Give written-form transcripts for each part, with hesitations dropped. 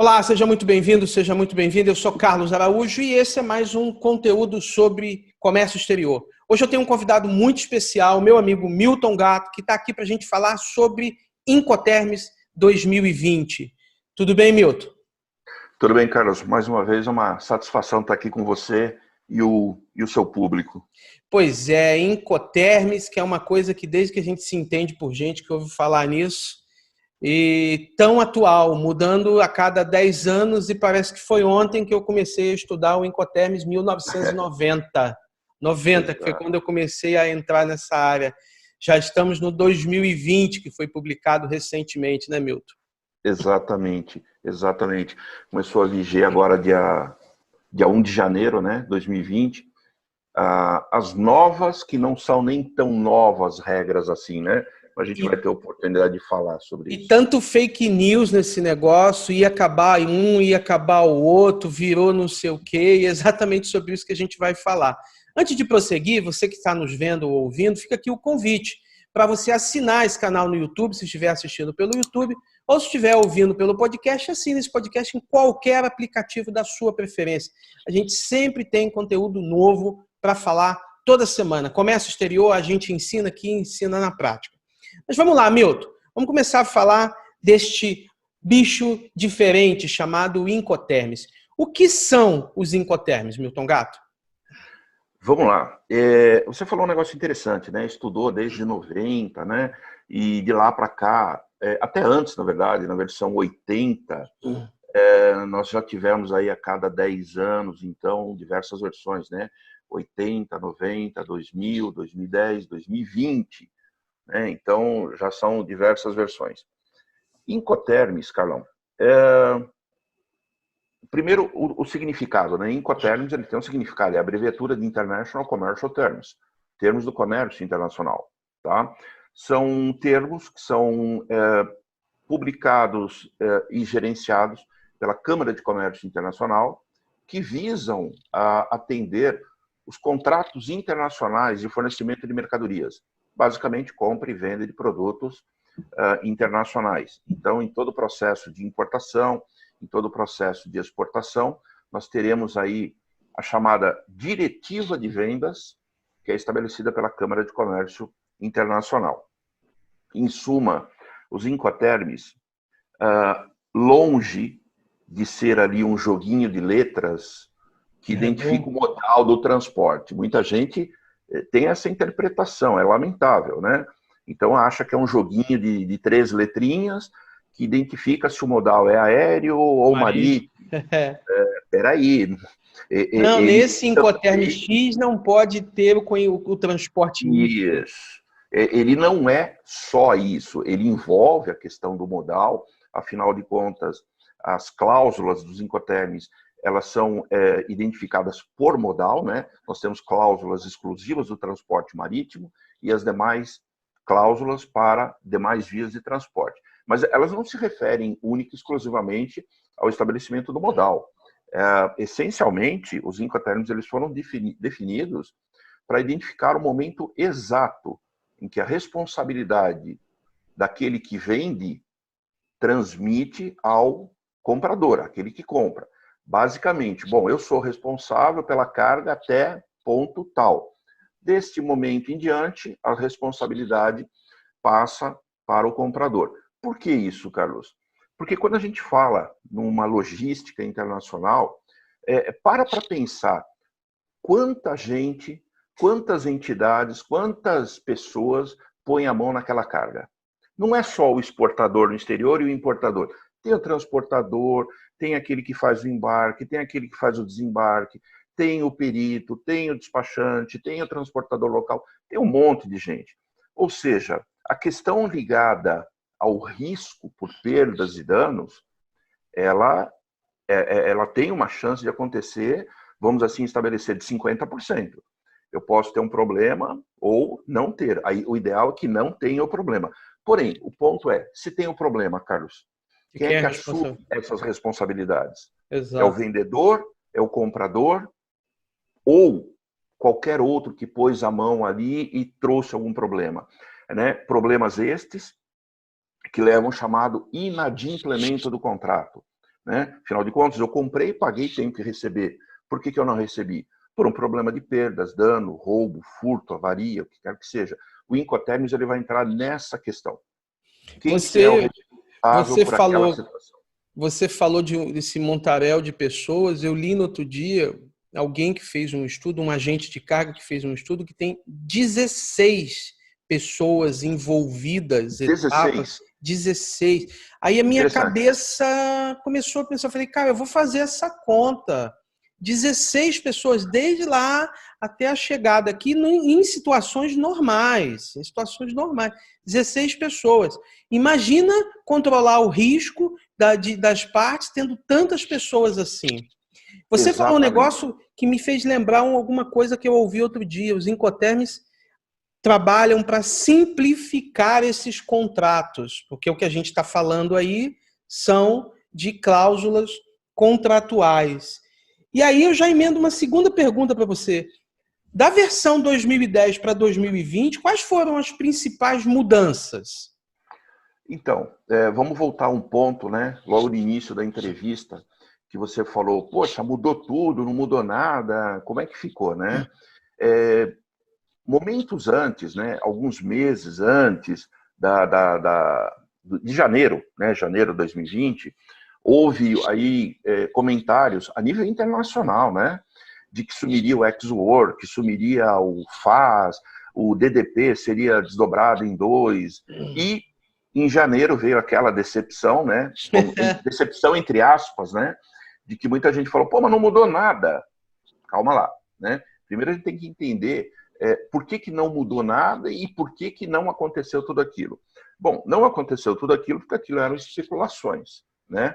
Olá, seja muito bem-vindo, seja muito bem-vinda. Eu sou Carlos Araújo e esse é mais um conteúdo sobre comércio exterior. Hoje eu tenho um convidado muito especial, meu amigo Milton Gatto, que está aqui para a gente falar sobre Incoterms 2020. Tudo bem, Milton? Tudo bem, Carlos. Mais uma vez, é uma satisfação estar aqui com você e o seu público. Pois é, Incoterms, que é uma coisa que desde que a gente se entende por gente que ouve falar nisso, e tão atual, mudando a cada 10 anos, e parece que foi ontem que eu comecei a estudar o Incoterms 1990. 90, que foi quando eu comecei a entrar nessa área. Já estamos no 2020, que foi publicado recentemente, né, Milton? Exatamente, exatamente. Começou a viger agora dia 1 de janeiro, né, 2020. As novas, que não são nem tão novas regras assim, né? A gente vai ter a oportunidade de falar sobre isso. E tanto fake news nesse negócio, ia acabar um, ia acabar o outro, virou não sei o quê, e é exatamente sobre isso que a gente vai falar. Antes de prosseguir, você que está nos vendo ou ouvindo, fica aqui o convite para você assinar esse canal no YouTube, se estiver assistindo pelo YouTube, ou se estiver ouvindo pelo podcast, assine esse podcast em qualquer aplicativo da sua preferência. A gente sempre tem conteúdo novo para falar toda semana. Comércio exterior, a gente ensina aqui, ensina na prática. Mas vamos lá, Milton. Vamos começar a falar deste bicho diferente chamado Incoterms. O que são os Incoterms, Milton Gatto? Vamos lá. Você falou um negócio interessante, né? Estudou desde 90, né? E de lá para cá, até antes, na verdade, na versão 80, nós já tivemos aí a cada 10 anos, então, diversas versões, né? 80, 90, 2000, 2010, 2020. Então, já são diversas versões. Incoterms, Carlão, primeiro o significado, né? Incoterms, ele tem um significado, é a abreviatura de International Commercial Terms, termos do comércio internacional, tá? São termos que são publicados e gerenciados pela Câmara de Comércio Internacional, que visam atender os contratos internacionais de fornecimento de mercadorias, basicamente compra e venda de produtos internacionais. Então, em todo o processo de importação, em todo o processo de exportação, nós teremos aí a chamada diretiva de vendas, que é estabelecida pela Câmara de Comércio Internacional. Em suma, os Incoterms, longe de ser ali um joguinho de letras que identifica o modal do transporte. Muita gente tem essa interpretação, é lamentável, né? Então acha que é um joguinho de 3 letrinhas que identifica se o modal é aéreo ou marítimo. Peraí. Não, nesse Incoterms X não pode ter o transporte. Isso. Ele não é só isso, ele envolve a questão do modal, afinal de contas, as cláusulas dos Incoterms, elas são identificadas por modal, né? Nós temos cláusulas exclusivas do transporte marítimo e as demais cláusulas para demais vias de transporte. Mas elas não se referem única e exclusivamente ao estabelecimento do modal. Essencialmente, os Incoterms eles foram definidos para identificar o momento exato em que a responsabilidade daquele que vende transmite ao comprador, aquele que compra. Basicamente, bom, eu sou responsável pela carga até ponto tal. Deste momento em diante, a responsabilidade passa para o comprador. Por que isso, Carlos? Porque quando a gente fala numa logística internacional, para pensar quanta gente, quantas entidades, quantas pessoas põem a mão naquela carga. Não é só o exportador no exterior e o importador. Tem o transportador, tem aquele que faz o embarque, tem aquele que faz o desembarque, tem o perito, tem o despachante, tem o transportador local, tem um monte de gente. Ou seja, a questão ligada ao risco por perdas e danos, ela tem uma chance de acontecer, vamos assim estabelecer, de 50%. Eu posso ter um problema ou não ter. Aí, o ideal é que não tenha o problema. Porém, o ponto é, se tem o problema, Carlos, quem é que assume essas responsabilidades? Exato. É o vendedor? É o comprador? Ou qualquer outro que pôs a mão ali e trouxe algum problema? Né? Problemas estes que levam ao chamado inadimplemento do contrato. né? Afinal de contas, eu comprei, paguei, tenho que receber. Por que eu não recebi? Por um problema de perdas, dano, roubo, furto, avaria, o que quer que seja. O Incoterms ele vai entrar nessa questão. Quem que é o responsável por aquela situação? Você falou desse montaréu de pessoas. Eu li no outro dia alguém que fez um estudo, um agente de carga que fez um estudo que tem 16 pessoas envolvidas, 16. 16. Aí a minha cabeça começou a pensar, falei, cara, eu vou fazer essa conta. 16 pessoas, desde lá até a chegada aqui, em situações normais. 16 pessoas. Imagina controlar o risco das partes tendo tantas pessoas assim. Você falou um negócio que me fez lembrar alguma coisa que eu ouvi outro dia. Os Incoterms trabalham para simplificar esses contratos, porque o que a gente está falando aí são de cláusulas contratuais. E aí eu já emendo uma segunda pergunta para você. Da versão 2010 para 2020, quais foram as principais mudanças? Então, vamos voltar a um ponto, né? Logo no início da entrevista, que você falou, poxa, mudou tudo, não mudou nada, como é que ficou, né? Momentos antes, né? Alguns meses antes de janeiro, né? Janeiro de 2020, houve aí comentários a nível internacional, né? De que sumiria o Ex-Work, que sumiria o FAS, o DDP seria desdobrado em 2, e em janeiro veio aquela decepção, né? Decepção entre aspas, né? De que muita gente falou, pô, mas não mudou nada. Calma lá, né? Primeiro a gente tem que entender por que não mudou nada e por que não aconteceu tudo aquilo. Bom, não aconteceu tudo aquilo porque aquilo eram especulações, né?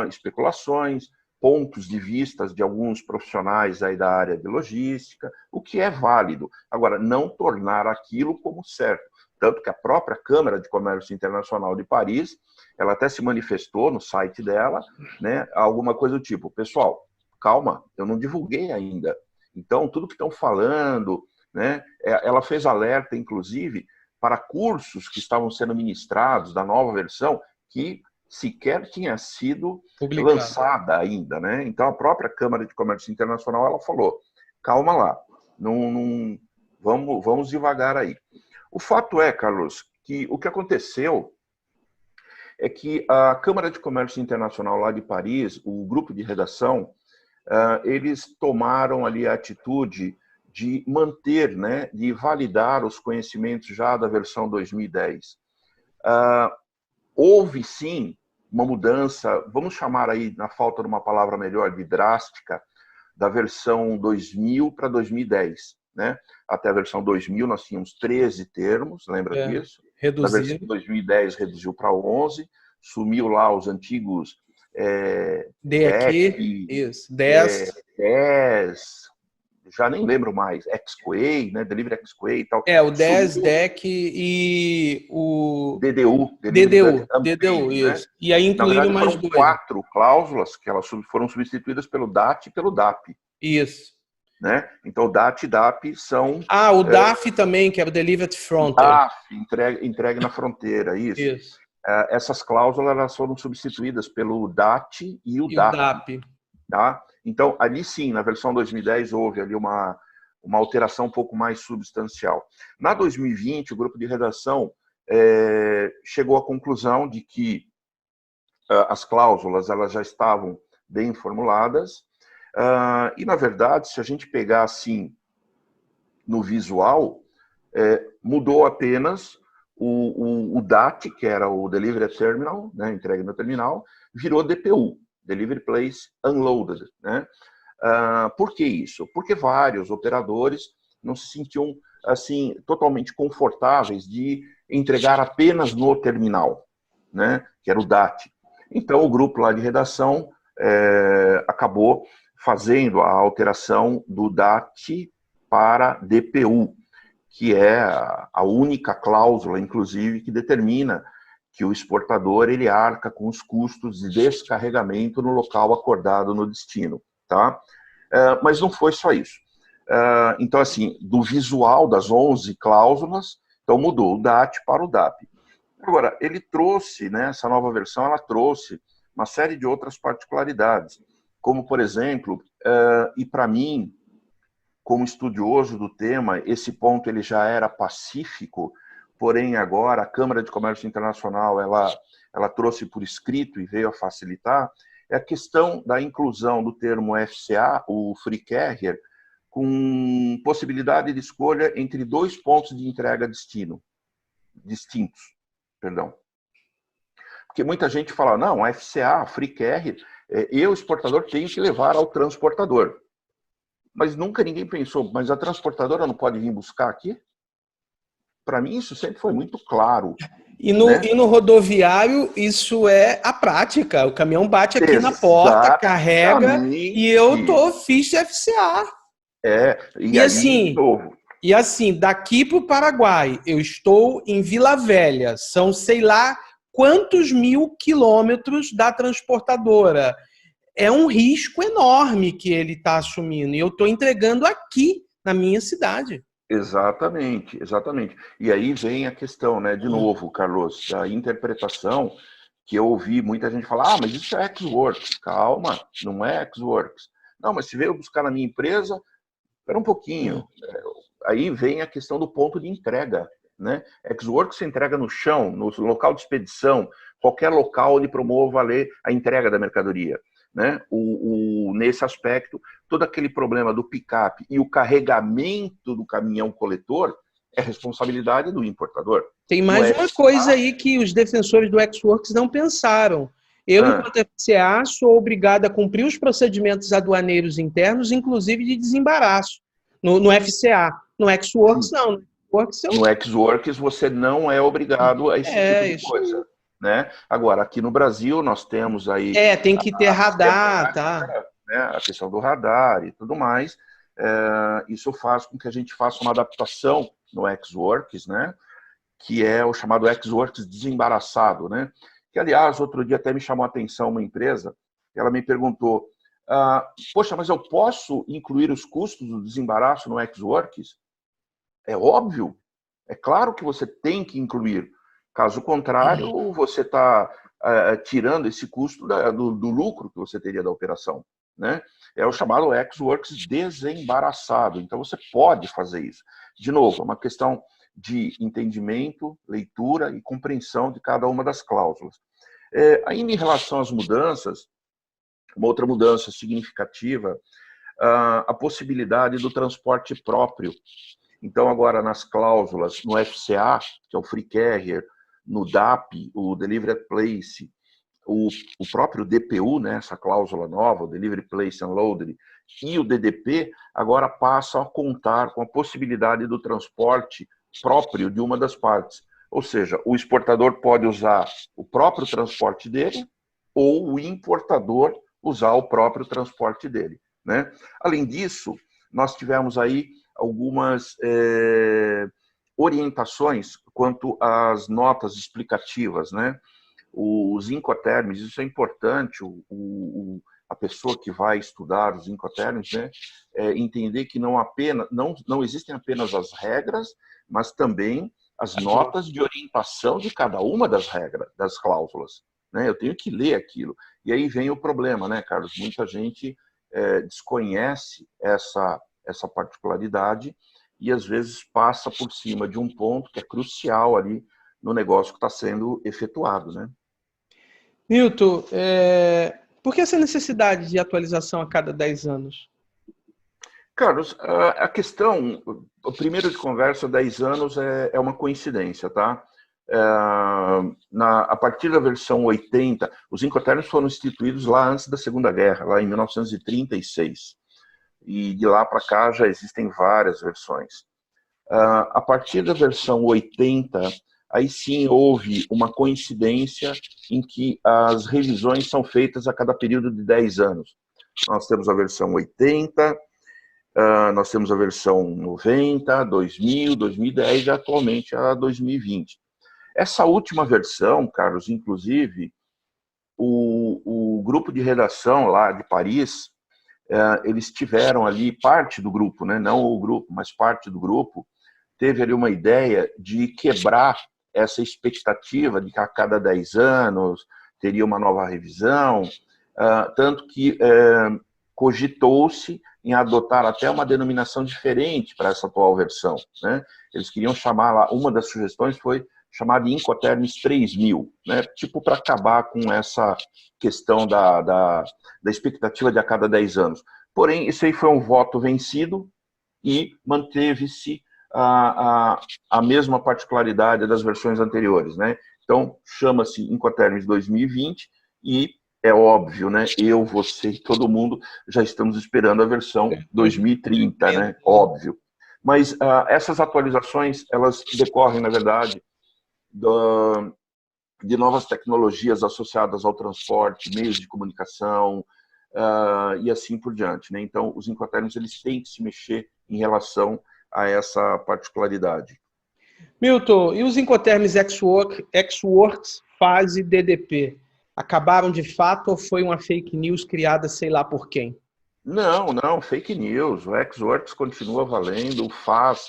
Especulações, pontos de vistas de alguns profissionais aí da área de logística, o que é válido. Agora, não tornar aquilo como certo. Tanto que a própria Câmara de Comércio Internacional de Paris, ela até se manifestou no site dela, né, alguma coisa do tipo, pessoal, calma, eu não divulguei ainda. Então, tudo que estão falando, né, ela fez alerta, inclusive, para cursos que estavam sendo ministrados da nova versão, que sequer tinha sido lançada ainda, né? Então, a própria Câmara de Comércio Internacional, ela falou, calma lá, vamos devagar aí. O fato é, Carlos, que o que aconteceu é que a Câmara de Comércio Internacional lá de Paris, o grupo de redação, eles tomaram ali a atitude de manter, né, de validar os conhecimentos já da versão 2010. Houve, sim, uma mudança, vamos chamar aí, na falta de uma palavra melhor, de drástica, da versão 2000 para 2010. Né? Até a versão 2000 nós tínhamos 13 termos, lembra disso? Reduziu. Da versão 2010 reduziu para 11, sumiu lá os antigos DEC, isso, 10, já nem lembro mais, XQA, né? Delivery XQA e tal. O 10, DEC e o DDU, isso. Né? E aí incluíram mais dois. 4 cláusulas que elas foram substituídas pelo DAT e pelo DAP. Isso. Né? Então, o DAT e DAP são... o DAF também, que é o Delivered Frontier. DAF, entregue na fronteira, isso. Essas cláusulas elas foram substituídas pelo DAT e o DAP. Tá? Então, ali sim, na versão 2010, houve ali uma alteração um pouco mais substancial. Na 2020, o grupo de redação chegou à conclusão de que as cláusulas elas já estavam bem formuladas, e, na verdade, se a gente pegar assim no visual, mudou apenas o DAT, que era o Delivery Terminal, né, entregue no terminal, virou DPU, Delivery Place Unloaded. Né? Por que isso? Porque vários operadores não se sentiam assim, totalmente confortáveis de entregar apenas no terminal, né, que era o DAT. Então, o grupo lá de redação acabou fazendo a alteração do DAT para DPU, que é a única cláusula, inclusive, que determina que o exportador ele arca com os custos de descarregamento no local acordado no destino. Tá? Mas não foi só isso. Então, assim, do visual das 11 cláusulas, então mudou o DAT para o DAP. Agora, ele trouxe, né, essa nova versão, ela trouxe uma série de outras particularidades, como, por exemplo, e para mim, como estudioso do tema, esse ponto ele já era pacífico, porém agora a Câmara de Comércio Internacional ela trouxe por escrito e veio a facilitar, é a questão da inclusão do termo FCA, o Free Carrier, com possibilidade de escolha entre 2 pontos de entrega distintos. Perdão. Porque muita gente fala, não, FCA, Free Carrier, eu, exportador, tenho que levar ao transportador. Mas nunca ninguém pensou, mas a transportadora não pode vir buscar aqui? Para mim, isso sempre foi muito claro. E no rodoviário, isso é a prática. O caminhão bate aqui na porta, carrega, e eu fiz FCA. E assim, novo. E assim, daqui para o Paraguai, eu estou em Vila Velha. São sei lá quantos 1000 quilômetros da transportadora. É um risco enorme que ele está assumindo. E eu estou entregando aqui, na minha cidade. Exatamente, exatamente. E aí vem a questão, né, de novo, Carlos, da interpretação, que eu ouvi muita gente falar, mas isso é Ex-Works. Calma, não é Ex-Works. Não, mas se veio buscar na minha empresa, espera um pouquinho. Aí vem a questão do ponto de entrega, né? Ex-Works se entrega no chão, no local de expedição, qualquer local onde promova a entrega da mercadoria, né? Nesse aspecto, todo aquele problema do picape e o carregamento do caminhão coletor é responsabilidade do importador. Tem mais uma coisa aí que os defensores do Ex-Works não pensaram. Eu, enquanto FCA, sou obrigado a cumprir os procedimentos aduaneiros internos, inclusive de desembaraço, no FCA. No Ex-Works, não. No Ex-Works, você não é obrigado a esse tipo de coisa. Né? Agora, aqui no Brasil, nós temos aí... tem que ter radar, tá? Né? A questão do radar e tudo mais. Isso faz com que a gente faça uma adaptação no Ex-Works, né? Que é o chamado Ex-Works desembaraçado, né? Que, aliás, outro dia até me chamou a atenção uma empresa, ela me perguntou, poxa, mas eu posso incluir os custos do desembaraço no Ex-Works? É óbvio, é claro que você tem que incluir. Caso contrário, você está tirando esse custo do lucro que você teria da operação, né? É o chamado Ex-Works desembaraçado. Então, você pode fazer isso. De novo, é uma questão de entendimento, leitura e compreensão de cada uma das cláusulas. Ainda em relação às mudanças, uma outra mudança significativa, a possibilidade do transporte próprio. Então, agora, nas cláusulas, no FCA, que é o Free Carrier, no DAP, o Delivery at Place, o próprio DPU, né, essa cláusula nova, o Delivery Place Unloaded, e o DDP, agora passam a contar com a possibilidade do transporte próprio de uma das partes. Ou seja, o exportador pode usar o próprio transporte dele ou o importador usar o próprio transporte dele, né? Além disso, nós tivemos aí algumas orientações quanto às notas explicativas, né? Os Incoterms, isso é importante, a pessoa que vai estudar os Incoterms, né, entender que não existem apenas as regras, mas também as notas de orientação de cada uma das regras, das cláusulas, né? Eu tenho que ler aquilo. E aí vem o problema, né, Carlos? Muita gente desconhece essa particularidade e, às vezes, passa por cima de um ponto que é crucial ali no negócio que está sendo efetuado, né? Milton, por que essa necessidade de atualização a cada 10 anos? Carlos, a questão, o primeiro de conversa, 10 anos é uma coincidência, tá? A partir da versão 80, os Incoterms foram instituídos lá antes da Segunda Guerra, lá em 1936. E de lá para cá já existem várias versões. A partir da versão 80, aí sim houve uma coincidência em que as revisões são feitas a cada período de 10 anos. Nós temos a versão 80, nós temos a versão 90, 2000, 2010 e atualmente a 2020. Essa última versão, Carlos, inclusive, o grupo de redação lá de Paris, eles tiveram ali, parte do grupo, né, não o grupo, mas parte do grupo, teve ali uma ideia de quebrar essa expectativa de que a cada 10 anos teria uma nova revisão, tanto que cogitou-se em adotar até uma denominação diferente para essa atual versão, né? Eles queriam chamar lá, uma das sugestões foi chamar de Incoterms 3000, né? Tipo para acabar com essa questão da expectativa de a cada 10 anos. Porém, isso aí foi um voto vencido e manteve-se a mesma particularidade das versões anteriores, né? Então, chama-se Incoterms 2020 e é óbvio, né? Eu, você e todo mundo já estamos esperando a versão 2030, né? Óbvio. Mas essas atualizações, elas decorrem, na verdade, de novas tecnologias associadas ao transporte, meios de comunicação e assim por diante, né? Então, os Incoterms, eles têm que se mexer em relação a essa particularidade. Milton, e os Incoterms Xworks, fase DDP? Acabaram de fato ou foi uma fake news criada sei lá por quem? Não, fake news. O Xworks continua valendo, o FAS,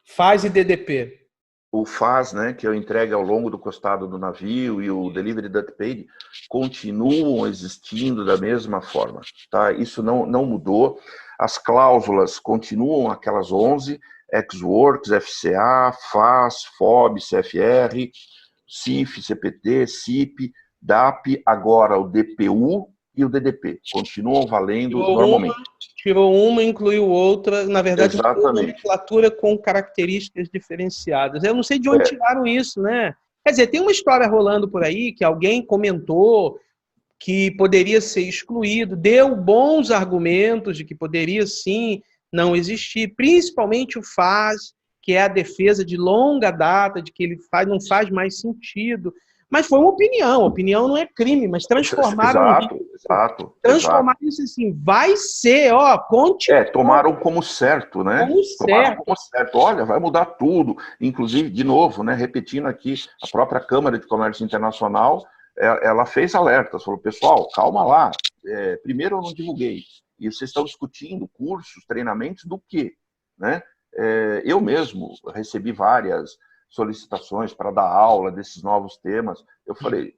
Fase DDP. O FAS, né, que é o entregue ao longo do costado do navio, e o Delivery Duty Paid continuam existindo da mesma forma. Tá? Isso não mudou. As cláusulas continuam aquelas 11, Xworks, FCA, FAS, FOB, CFR, CIF, CPT, CIP, DAP, agora o DPU e o DDP. Continuam valendo normalmente. Tirou uma e incluiu outra. Na verdade, exatamente, uma nomenclatura com características diferenciadas. Eu não sei de onde tiraram isso, né? Quer dizer, tem uma história rolando por aí que alguém comentou que poderia ser excluído, deu bons argumentos de que poderia sim não existir, principalmente o FAS, que é a defesa de longa data, de que ele não faz mais sentido. Mas foi uma opinião não é crime, mas transformaram isso assim, vai ser, continua. Tomaram como certo, né? Tomaram como certo. Olha, vai mudar tudo. Inclusive, de novo, né, repetindo aqui, a própria Câmara de Comércio Internacional, ela fez alertas, falou, pessoal, calma lá, primeiro eu não divulguei, e vocês estão discutindo cursos, treinamentos do quê? Né? Eu mesmo recebi várias solicitações para dar aula desses novos temas. Eu falei...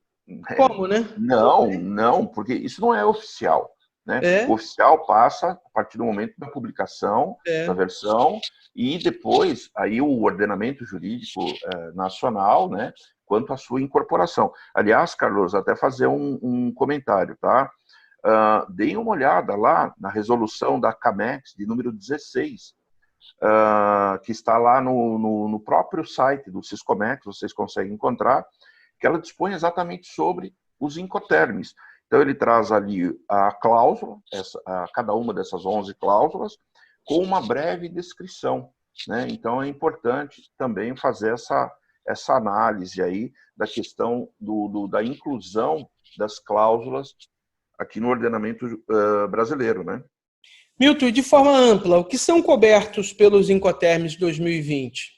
Como, né? Não, porque isso não é oficial. Né? O oficial passa a partir do momento da publicação da versão e depois aí o ordenamento jurídico nacional, né, quanto à sua incorporação. Aliás, Carlos, até fazer um comentário, tá? Deem uma olhada lá na resolução da CAMEX de número 16, que está lá no próprio site do Siscomex, vocês conseguem encontrar, que ela dispõe exatamente sobre os Incoterms. Então, ele traz ali a cláusula, cada uma dessas 11 cláusulas, com uma breve descrição. Né? Então, é importante também fazer essa análise aí da questão da inclusão das cláusulas aqui no ordenamento brasileiro. Né? Milton, de forma ampla, o que são cobertos pelos Incoterms 2020?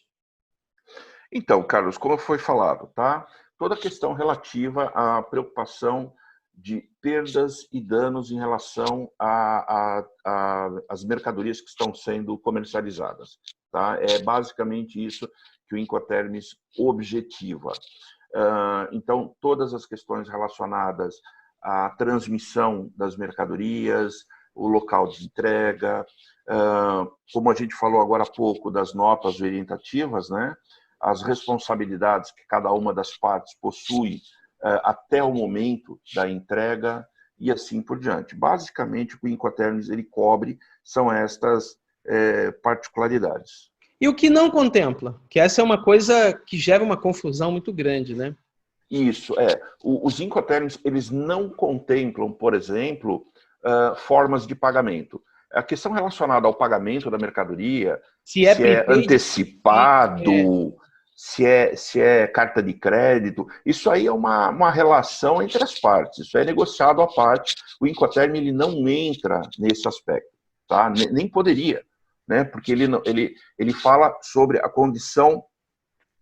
Então, Carlos, como foi falado, tá? Toda a questão relativa à preocupação de perdas e danos em relação às mercadorias que estão sendo comercializadas. Tá? É basicamente isso que o Incoterms objetiva. Então, todas as questões relacionadas à transmissão das mercadorias, o local de entrega, como a gente falou agora há pouco das notas orientativas, né? As responsabilidades que cada uma das partes possui até o momento da entrega e assim por diante. Basicamente, o que o Incoterms ele cobre são estas particularidades. E o que não contempla? Que essa é uma coisa que gera uma confusão muito grande, né? Isso, os Incoterms, eles não contemplam, por exemplo, formas de pagamento. A questão relacionada ao pagamento da mercadoria, se é antecipado, se é carta de crédito, isso aí é uma relação entre as partes, isso é negociado à parte. O Incoterm ele não entra nesse aspecto, tá? Nem poderia, né? Porque ele fala sobre a condição,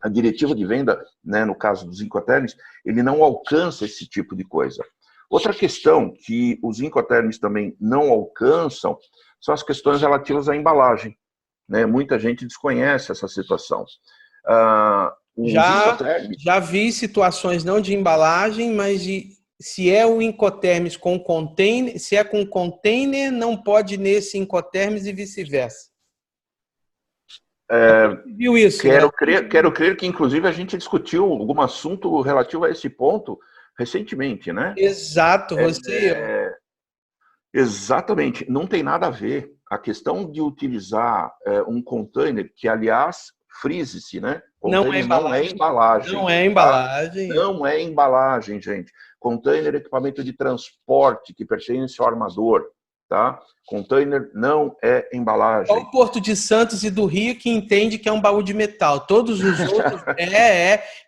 a diretiva de venda, né, no caso dos Incoterms, ele não alcança esse tipo de coisa. Outra questão que os Incoterms também não alcançam são as questões relativas à embalagem. Né? Muita gente desconhece essa situação. Os Já, Incoterms, já vi situações não de embalagem, mas se é o Incoterms com container, se é com container, não pode ir nesse Incoterms e vice-versa. Viu isso, né? quero crer que, inclusive, a gente discutiu algum assunto relativo a esse ponto recentemente, né? Exato, você e eu. Exatamente, não tem nada a ver. A questão de utilizar um container, que, aliás, frise-se, né? Não é Container não é embalagem. embalagem, Não é tá? embalagem. Não é embalagem, gente. Container é equipamento de transporte que pertence ao armador, tá? Container não é Só embalagem. o Porto de Santos e do Rio que entende que é um baú de metal. Todos os outros,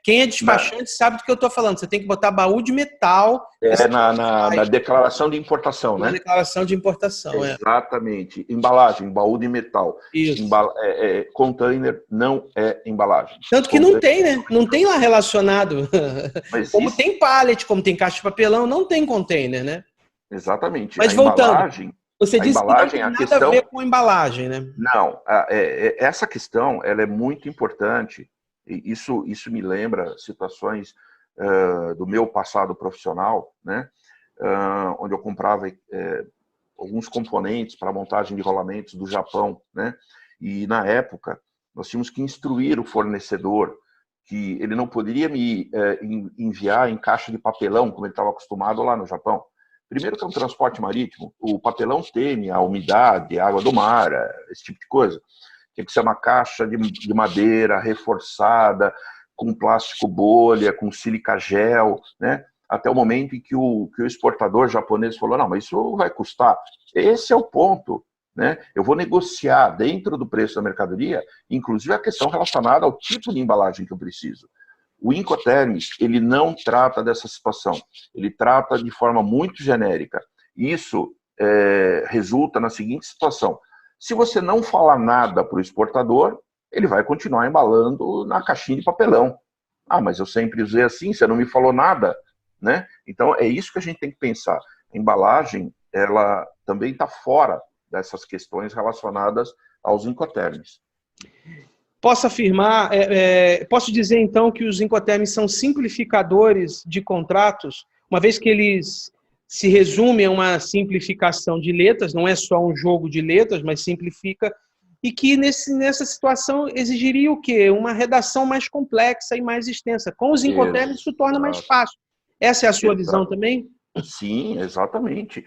Quem é Na, despachante sabe do que eu estou falando. Você tem que botar baú de metal na declaração de importação, na né? declaração de importação. Exatamente. Embalagem, baú de metal. Isso. Container não é embalagem. Tanto que não Container tem, né? Não tem lá relacionado. não Como existe. tem pallet, como tem caixa de papelão, não tem container, né? Exatamente. Mas voltando, você A disse que não embalagem, tem a nada a ver questão. com embalagem, né? Não, essa questão ela é muito importante. E isso me lembra situações do meu passado profissional, né? Onde eu comprava alguns componentes para montagem de rolamentos do Japão, né? E na época nós tínhamos que instruir o fornecedor que ele não poderia me enviar em caixa de papelão, como ele estava acostumado lá no Japão. Primeiro que é um transporte marítimo, o papelão teme a umidade, a água do mar, esse tipo de coisa. Tem que ser uma caixa de madeira reforçada, com plástico bolha, com sílica gel, né? Até o momento em que o exportador japonês falou, não, mas isso vai custar. Esse é o ponto, né? Eu vou negociar dentro do preço da mercadoria, inclusive a questão relacionada ao tipo de embalagem que eu preciso. O Incoterms, ele não trata dessa situação. Ele trata de forma muito genérica. Isso resulta na seguinte situação. Se você não falar nada para o exportador, ele vai continuar embalando na caixinha de papelão. Ah, mas eu sempre usei assim, você não me falou nada, né? Então, é isso que a gente tem que pensar. A embalagem, ela também está fora dessas questões relacionadas aos Incoterms. Posso afirmar, posso dizer então que os Incoterms são simplificadores de contratos, uma vez que eles se resumem a uma simplificação de letras, não é só um jogo de letras, mas simplifica, e que nessa situação exigiria o quê? Uma redação mais complexa e mais extensa. Com os Incoterms isso torna mais fácil. Essa é a sua visão também? Sim, exatamente.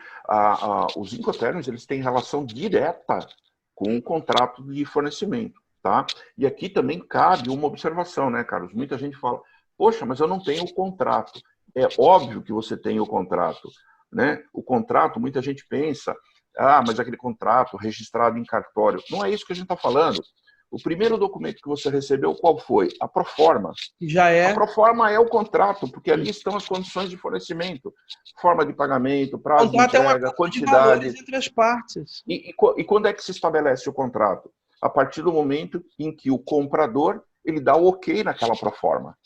Os Incoterms, eles têm relação direta com o contrato de fornecimento. Tá? E aqui também cabe uma observação, né, Carlos? Muita gente fala, poxa, mas eu não tenho o contrato. É óbvio que você tem o contrato, né? O contrato, muita gente pensa, mas aquele contrato registrado em cartório. Não é isso que a gente está falando. O primeiro documento que você recebeu, qual foi? A proforma. Já é. A proforma é o contrato, porque ali estão as condições de fornecimento, forma de pagamento, prazo de entrega, quantidade. Entre as partes. E quando é que se estabelece o contrato? A partir do momento em que o comprador ele dá o ok naquela proforma.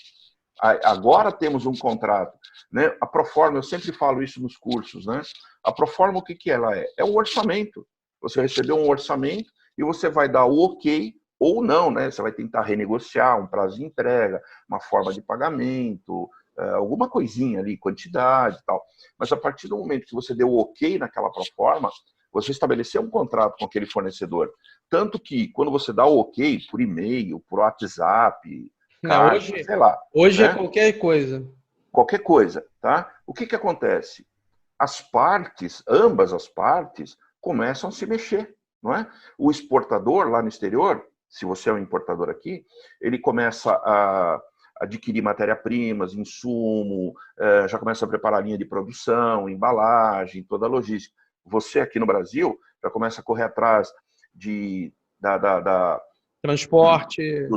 Agora temos um contrato, né? A proforma, eu sempre falo isso nos cursos, né? A proforma, o que ela é? É o orçamento. Você recebeu um orçamento e você vai dar o ok ou não, né? Você vai tentar renegociar um prazo de entrega, uma forma de pagamento, alguma coisinha ali, quantidade e tal. Mas a partir do momento que você deu o ok naquela proforma, você estabeleceu um contrato com aquele fornecedor. Tanto que, quando você dá o ok por e-mail, por WhatsApp, carta, sei lá. Hoje né? É qualquer coisa. Qualquer coisa, tá? O que acontece? As partes, ambas as partes, começam a se mexer, não é? O exportador lá no exterior, se você é um importador aqui, ele começa a adquirir matéria-primas, insumo, já começa a preparar a linha de produção, embalagem, toda a logística. Você aqui no Brasil já começa a correr atrás do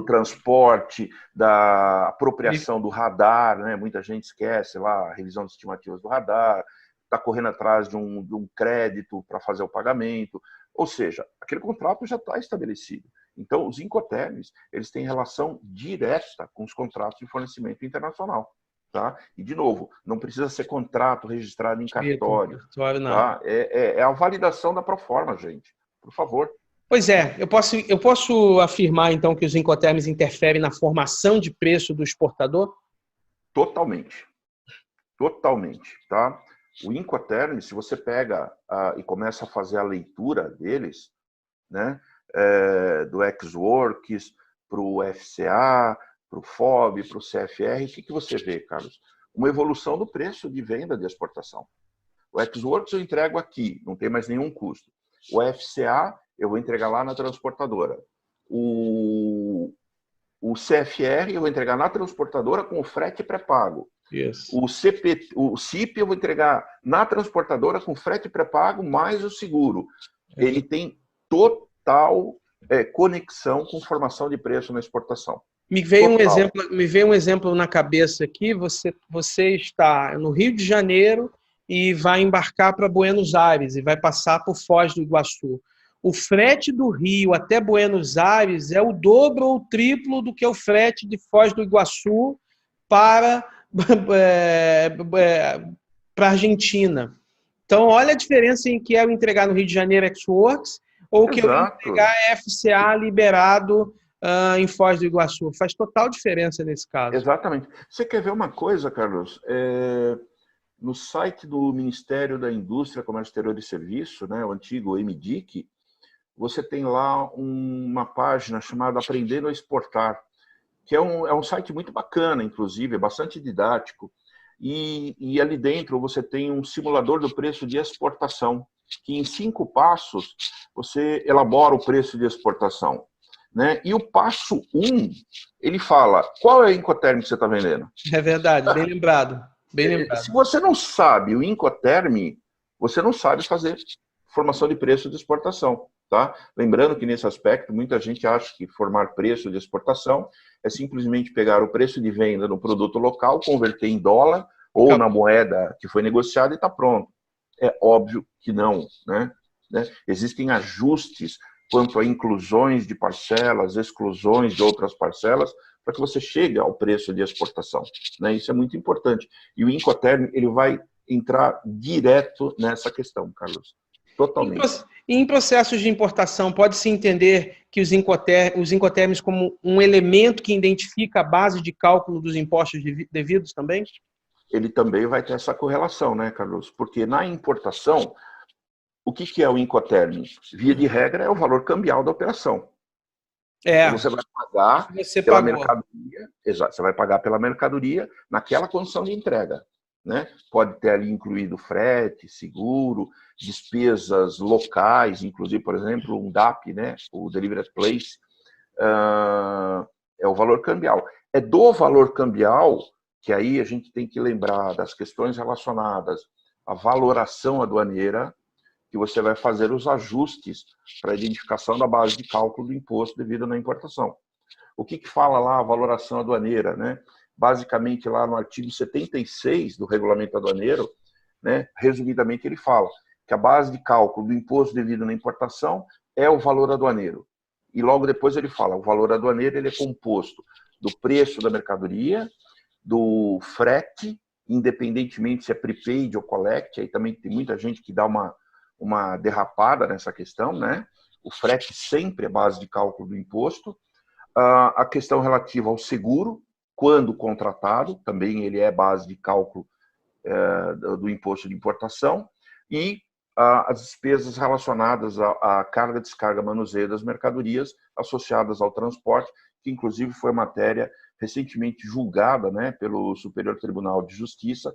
transporte, da apropriação do radar, né? Muita gente esquece lá a revisão de estimativas do radar, está correndo atrás de um crédito para fazer o pagamento, ou seja, aquele contrato já está estabelecido. Então, os Incoterms, eles têm relação direta com os contratos de fornecimento internacional. Tá? E, de novo, não precisa ser contrato registrado em cartório. Tá? É a validação da proforma, gente. Por favor. Pois é, eu posso afirmar, então, que os Incoterms interferem na formação de preço do exportador? Totalmente. Totalmente, tá? O Incoterm, se você pega e começa a fazer a leitura deles, né, do Ex-Works para o FCA, para o FOB, para o CFR, o que você vê, Carlos? Uma evolução do preço de venda de exportação. O Ex-Works eu entrego aqui, não tem mais nenhum custo. O FCA eu vou entregar lá na transportadora. O CFR eu vou entregar na transportadora com o frete pré-pago. Isso. O CIP eu vou entregar na transportadora com frete pré-pago mais o seguro. Ele tem total conexão com formação de preço na exportação. Me veio um exemplo na cabeça aqui. Você está no Rio de Janeiro e vai embarcar para Buenos Aires e vai passar por Foz do Iguaçu. O frete do Rio até Buenos Aires é o dobro ou o triplo do que o frete de Foz do Iguaçu para a Argentina. Então, olha a diferença em que é eu entregar no Rio de Janeiro Ex-Works ou que eu entregar FCA liberado em Foz do Iguaçu. Faz total diferença nesse caso. Exatamente. Você quer ver uma coisa, Carlos? No site do Ministério da Indústria, Comércio Exterior e Serviço, né, o antigo MDIC, você tem lá uma página chamada Aprendendo a Exportar, que é um site muito bacana, inclusive, é bastante didático. E ali dentro você tem um simulador do preço de exportação, que em 5 passos você elabora o preço de exportação. Né? E o passo 1, ele fala, qual é o Incoterm que você está vendendo? É verdade, bem lembrado. Bem lembrado. Se você não sabe o Incoterm, você não sabe fazer formação de preço de exportação. Tá? Lembrando que nesse aspecto, muita gente acha que formar preço de exportação é simplesmente pegar o preço de venda no produto local, converter em dólar ou na moeda que foi negociada e está pronto. É óbvio que não. Né? Existem ajustes quanto a inclusões de parcelas, exclusões de outras parcelas, para que você chegue ao preço de exportação. Né? Isso é muito importante. E o Incoterm, ele vai entrar direto nessa questão, Carlos. Totalmente. Em processos de importação, pode-se entender que os Incoterms como um elemento que identifica a base de cálculo dos impostos devidos também? Ele também vai ter essa correlação, né, Carlos? Porque na importação, o que é o Incoterm? Via de regra, é o valor cambial da operação. Então você vai pagar pela mercadoria. Exato, você vai pagar pela mercadoria naquela condição de entrega. Né? Pode ter ali incluído frete, seguro, despesas locais, inclusive, por exemplo, um DAP, né? O Delivery Place, é o valor cambial. É do valor cambial que aí a gente tem que lembrar das questões relacionadas à valoração aduaneira, que você vai fazer os ajustes para a identificação da base de cálculo do imposto devido na importação. O que fala lá a valoração aduaneira, né? Basicamente, lá no artigo 76 do Regulamento Aduaneiro, né, resumidamente, ele fala que a base de cálculo do imposto devido na importação é o valor aduaneiro. E logo depois ele fala, o valor aduaneiro ele é composto do preço da mercadoria, do frete, independentemente se é prepaid ou collect, aí também tem muita gente que dá uma derrapada nessa questão, né? O frete sempre é base de cálculo do imposto. A questão relativa ao seguro, quando contratado, também ele é base de cálculo do imposto de importação, e as despesas relacionadas à carga, descarga, manuseio das mercadorias associadas ao transporte, que inclusive foi matéria recentemente julgada, né, pelo Superior Tribunal de Justiça,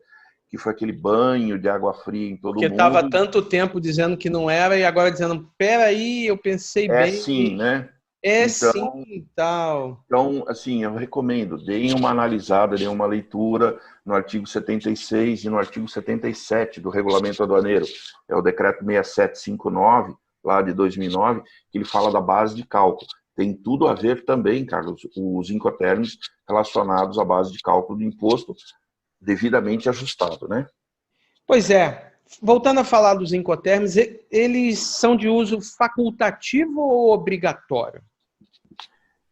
que foi aquele banho de água fria em todo mundo. Porque estava tanto tempo dizendo que não era e agora dizendo, peraí, eu pensei bem. É sim, né? É sim e tal. Então, assim, eu recomendo, deem uma analisada, deem uma leitura no artigo 76 e no artigo 77 do Regulamento Aduaneiro. É o decreto 6759, lá de 2009, que ele fala da base de cálculo. Tem tudo a ver também, Carlos, os Incoterms relacionados à base de cálculo do imposto, devidamente ajustado, né? Pois é. Voltando a falar dos Incoterms, eles são de uso facultativo ou obrigatório?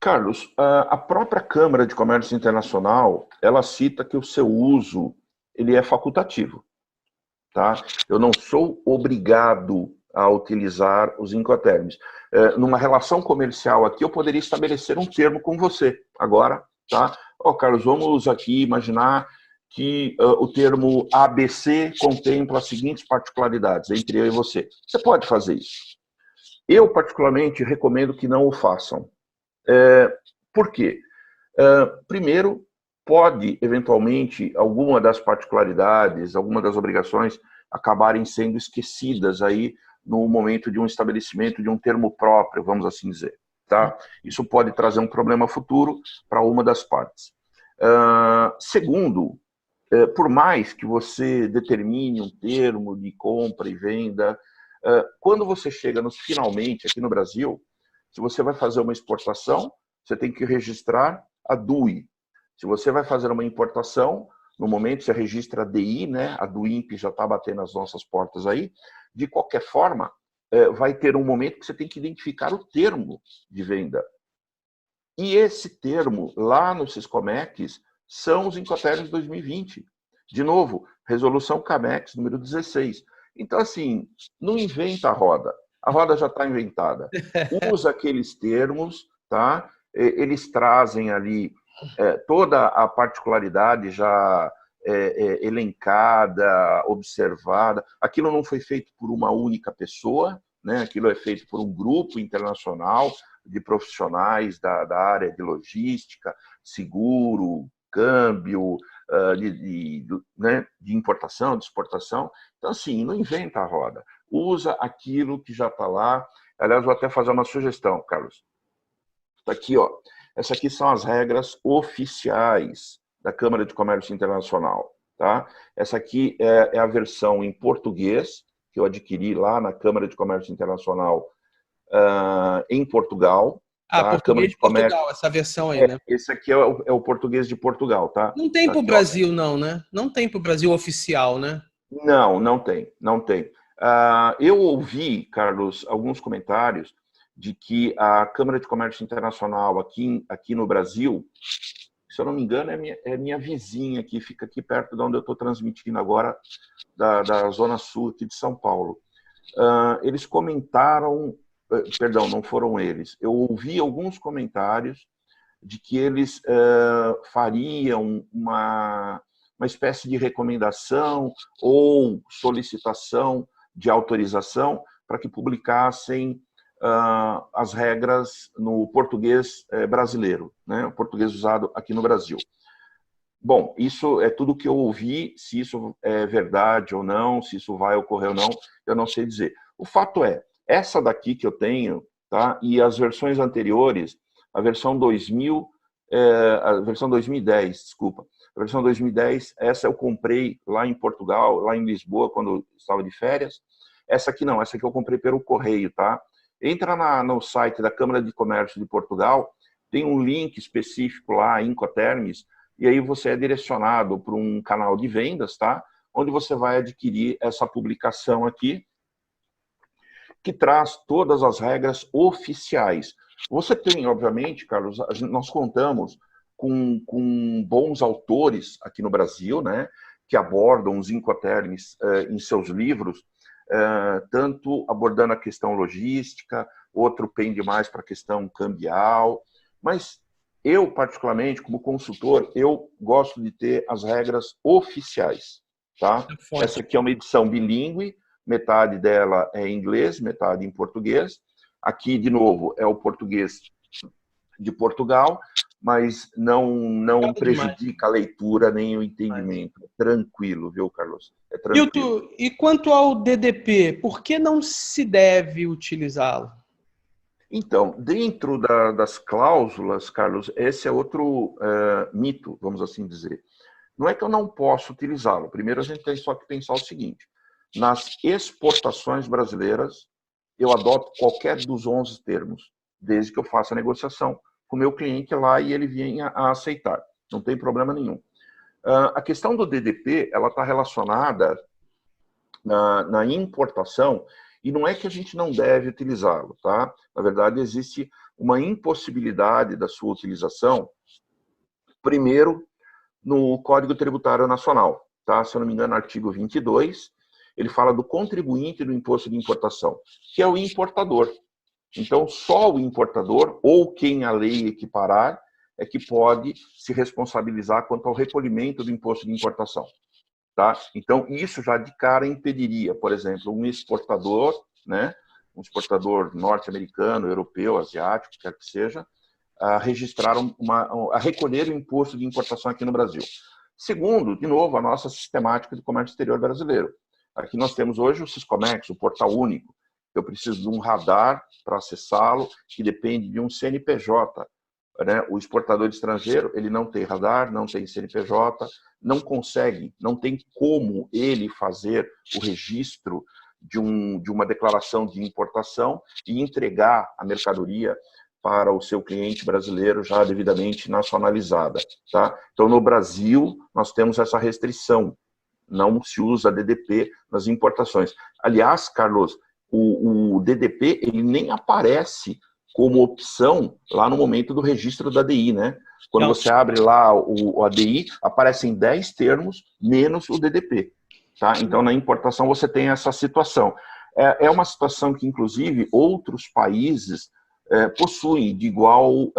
Carlos, a própria Câmara de Comércio Internacional, ela cita que o seu uso ele é facultativo. Tá? Eu não sou obrigado a utilizar os Incoterms. Numa relação comercial aqui, eu poderia estabelecer um termo com você agora, tá? Carlos, vamos aqui imaginar que o termo ABC contempla as seguintes particularidades entre eu e você. Você pode fazer isso. Eu, particularmente, recomendo que não o façam. Por quê? Primeiro, pode, eventualmente, alguma das particularidades, alguma das obrigações acabarem sendo esquecidas aí no momento de um estabelecimento de um termo próprio, vamos assim dizer. Tá? Isso pode trazer um problema futuro para uma das partes. Segundo, por mais que você determine um termo de compra e venda, quando você chega nos finalmente aqui no Brasil, se você vai fazer uma exportação, você tem que registrar a DUI. Se você vai fazer uma importação, no momento você registra a DI, né? A DUIMP já está batendo as nossas portas aí. De qualquer forma, vai ter um momento que você tem que identificar o termo de venda. E esse termo, lá no Siscomex, são os Incoterms 2020. De novo, resolução CAMEX número 16. Então, assim, não inventa a roda já está inventada. Usa aqueles termos, tá? Eles trazem ali toda a particularidade já elencada, observada. Aquilo não foi feito por uma única pessoa, né? Aquilo é feito por um grupo internacional de profissionais da área de logística, seguro, câmbio, de importação, de exportação. Então, assim, não inventa a roda. Usa aquilo que já está lá. Aliás, vou até fazer uma sugestão, Carlos. Está aqui, ó. Essas aqui são as regras oficiais da Câmara de Comércio Internacional. Tá? Essa aqui é a versão em português, que eu adquiri lá na Câmara de Comércio Internacional em Portugal. Tá? Português de Portugal, essa versão aí, né? Esse aqui é o português de Portugal, tá? Não tem para o Brasil, não, né? Não tem para o Brasil oficial, né? Não tem. Eu ouvi, Carlos, alguns comentários de que a Câmara de Comércio Internacional aqui no Brasil, se eu não me engano, é minha vizinha aqui, fica aqui perto de onde eu estou transmitindo agora, da Zona Sul aqui de São Paulo. Eles comentaram, perdão, não foram eles, eu ouvi alguns comentários de que eles fariam uma espécie de recomendação ou solicitação de autorização para que publicassem as regras no português brasileiro, né? O português usado aqui no Brasil. Bom, isso é tudo que eu ouvi. Se isso é verdade ou não, se isso vai ocorrer ou não, eu não sei dizer. O fato é, essa daqui que eu tenho, tá? E as versões anteriores, a versão 2010, desculpa. A versão 2010, essa eu comprei lá em Portugal, lá em Lisboa, quando eu estava de férias. Essa aqui não, essa aqui eu comprei pelo correio, tá? Entra no site da Câmara de Comércio de Portugal, tem um link específico lá, Incoterms, e aí você é direcionado para um canal de vendas, tá? Onde você vai adquirir essa publicação aqui, que traz todas as regras oficiais. Você tem, obviamente, Carlos, nós contamos com bons autores aqui no Brasil, né? Que abordam os Incoterms em seus livros, tanto abordando a questão logística, outro pende mais para a questão cambial, mas eu, particularmente, como consultor, eu gosto de ter as regras oficiais, tá? Essa aqui é uma edição bilíngue, metade dela é em inglês, metade em português. Aqui, de novo, é o português de Portugal, mas não prejudica a leitura nem o entendimento. É tranquilo, viu, Carlos? É tranquilo. Milton, e quanto ao DDP, por que não se deve utilizá-lo? Então, dentro das cláusulas, Carlos, esse é outro mito, vamos assim dizer. Não é que eu não posso utilizá-lo. Primeiro, a gente tem só que pensar o seguinte. Nas exportações brasileiras, eu adoto qualquer dos 11 termos, desde que eu faça a negociação com o meu cliente lá e ele venha a aceitar. Não tem problema nenhum. A questão do DDP, ela está relacionada na importação, e não é que a gente não deve utilizá-lo, tá? Na verdade, existe uma impossibilidade da sua utilização, primeiro, no Código Tributário Nacional, tá? Se eu não me engano, artigo 22, ele fala do contribuinte do imposto de importação, que é o importador. Então, só o importador, ou quem a lei equiparar, é que pode se responsabilizar quanto ao recolhimento do imposto de importação. Tá? Então, isso já de cara impediria, por exemplo, um exportador, né, um exportador norte-americano, europeu, asiático, quer que seja, a registrar a recolher o imposto de importação aqui no Brasil. Segundo, de novo, a nossa sistemática de comércio exterior brasileiro. Aqui nós temos hoje o Siscomex, o Portal Único. Eu preciso de um radar para acessá-lo, que depende de um CNPJ. Né? O exportador estrangeiro, ele não tem radar, não tem CNPJ, não consegue, não tem como ele fazer o registro de uma declaração de importação e entregar a mercadoria para o seu cliente brasileiro já devidamente nacionalizada. Tá? Então, no Brasil, nós temos essa restrição. Não se usa DDP nas importações. Aliás, Carlos, o DDP ele nem aparece como opção lá no momento do registro da ADI, né? Quando você abre lá o ADI, aparecem 10 termos menos o DDP. Tá? Então, na importação, você tem essa situação. É uma situação que, inclusive, outros países possuem de igual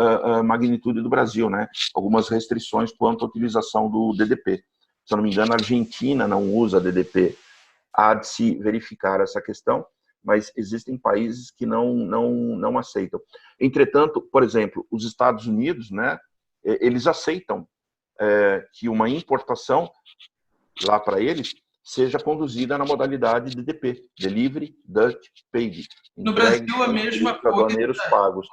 magnitude do Brasil, né? Algumas restrições quanto à utilização do DDP. Se eu não me engano, a Argentina não usa DDP. Há de se verificar essa questão, mas existem países que não aceitam. Entretanto, por exemplo, os Estados Unidos, né, eles aceitam que uma importação, lá para eles, seja conduzida na modalidade DDP, Delivery Dutch Paid. No Brasil, a mesma coisa. Pagos.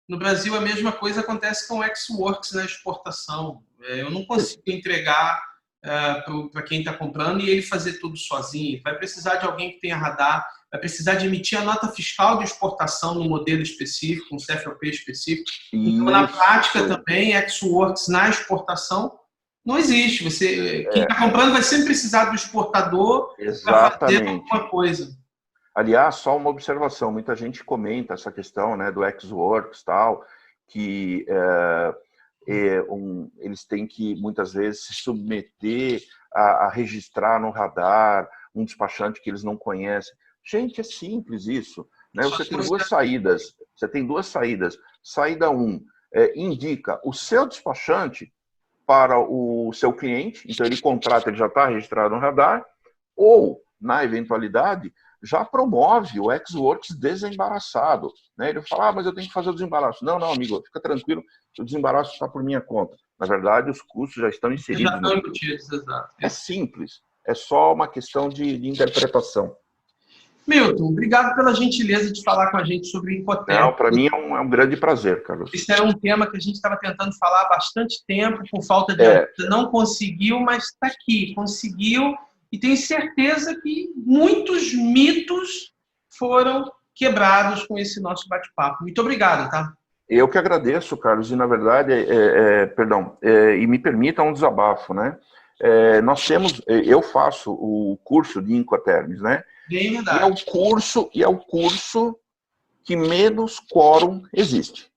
No Brasil, a mesma coisa acontece com o Ex-Works na exportação. Eu não consigo entregar para quem está comprando e ele fazer tudo sozinho. Vai precisar de alguém que tenha radar, vai precisar de emitir a nota fiscal de exportação no modelo específico, um CFOP específico. Então, na prática também, Ex-Works na exportação não existe. Quem está comprando vai sempre precisar do exportador para fazer alguma coisa. Aliás, só uma observação, muita gente comenta essa questão, né, do Ex-Works e tal, que eles têm que, muitas vezes, se submeter a registrar no radar um despachante que eles não conhecem. Gente, é simples isso. Né? Você tem duas saídas. Saída 1 indica o seu despachante para o seu cliente, então ele contrata, ele já está registrado no radar, ou, na eventualidade, já promove o Ex-Works desembaraçado. Né? Ele fala, mas eu tenho que fazer o desembaraço. Não, amigo, fica tranquilo, o desembaraço está por minha conta. Na verdade, os custos já estão inseridos. Já estão embutidos, exato. É simples, é só uma questão de interpretação. Milton, obrigado pela gentileza de falar com a gente sobre Incoterms. Não, para mim é um grande prazer, Carlos. Isso era um tema que a gente estava tentando falar há bastante tempo, por falta de não conseguiu, mas está aqui, conseguiu, e tenho certeza que muitos mitos foram quebrados com esse nosso bate-papo. Muito obrigado, tá? Eu que agradeço, Carlos, e na verdade, e me permita um desabafo, né? Eu faço o curso de Incoterms, né? Bem verdade. E é o curso que menos quórum existe.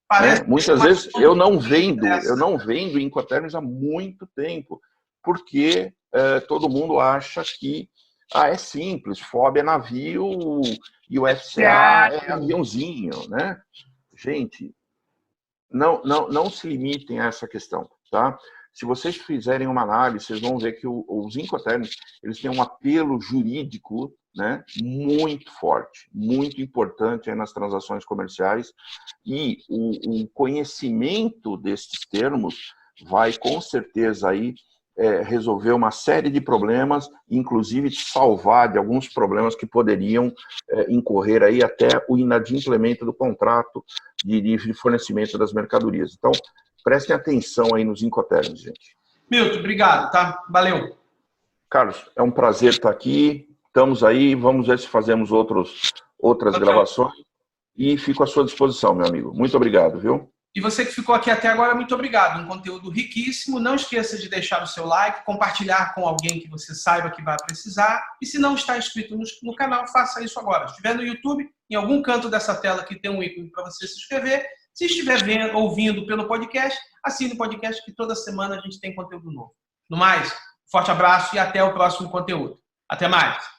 Né? Muitas vezes eu não vendo Incoterms há muito tempo, porque todo mundo acha que é simples, FOB é navio e o FCA é aviãozinho, né? Gente, não se limitem a essa questão, tá? Se vocês fizerem uma análise, vocês vão ver que os Incoterms, eles têm um apelo jurídico, né, muito forte, muito importante aí nas transações comerciais, e o conhecimento desses termos vai, com certeza, aí, resolver uma série de problemas, inclusive salvar de alguns problemas que poderiam incorrer aí até o inadimplemento do contrato de fornecimento das mercadorias. Então, prestem atenção aí nos Incoterms, gente. Milton, obrigado, tá? Valeu. Carlos, é um prazer estar aqui. Estamos aí, vamos ver se fazemos outras gravações. E fico à sua disposição, meu amigo. Muito obrigado, viu? E você que ficou aqui até agora, muito obrigado. Um conteúdo riquíssimo. Não esqueça de deixar o seu like, compartilhar com alguém que você saiba que vai precisar. E se não está inscrito no canal, faça isso agora. Se estiver no YouTube, em algum canto dessa tela aqui tem um ícone para você se inscrever. Se estiver ouvindo pelo podcast, assine o podcast que toda semana a gente tem conteúdo novo. No mais, forte abraço e até o próximo conteúdo. Até mais!